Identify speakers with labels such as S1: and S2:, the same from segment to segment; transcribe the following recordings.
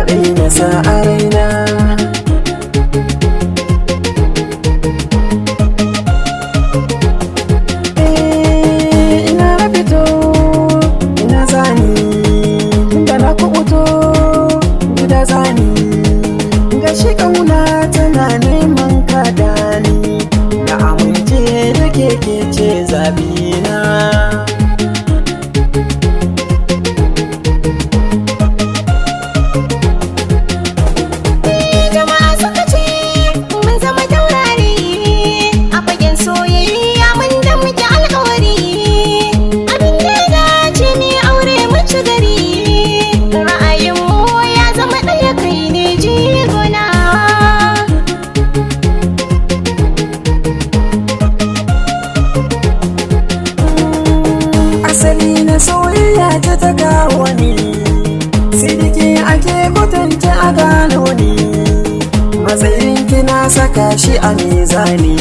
S1: kaɗai na sa a raina. Ina na fito ina zani da na kubuto gida zani, gashi ƙauna tana neman kada ni, na amince da keke ce zabina. Asali na soyayya ta kawo ni, sai da ke ake kwatanta a gano ni, matsayin kina saka shi a mizani,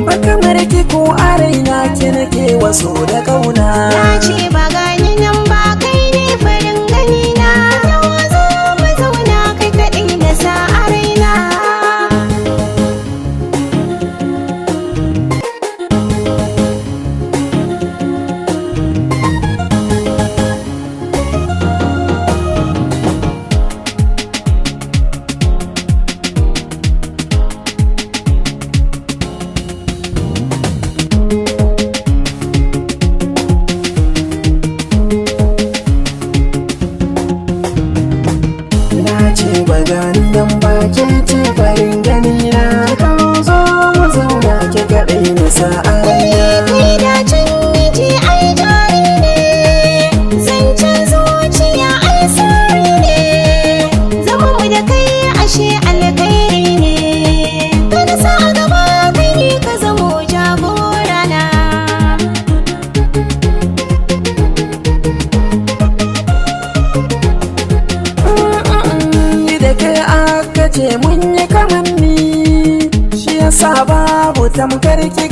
S1: ba kamar ki ko a raina ki nake waso da kauna.
S2: Ya ce ba gani nan ba kai ne farin gani na, yawa zo mu zauna kai kaɗai na sa a raina.
S1: Bagani dan bakin ce farin gani na, kan zo mu zauna ki kaɗai na sa a raina.
S2: Kai da can miji ai jari ne, zancen zuciya ai sirri ne, zama mu da kai ashe alkhairi ne, kada sa a gaba kai ne ka zamo jagorana.
S1: Ce mun yi kamanni, shi yasa babu tamkar ki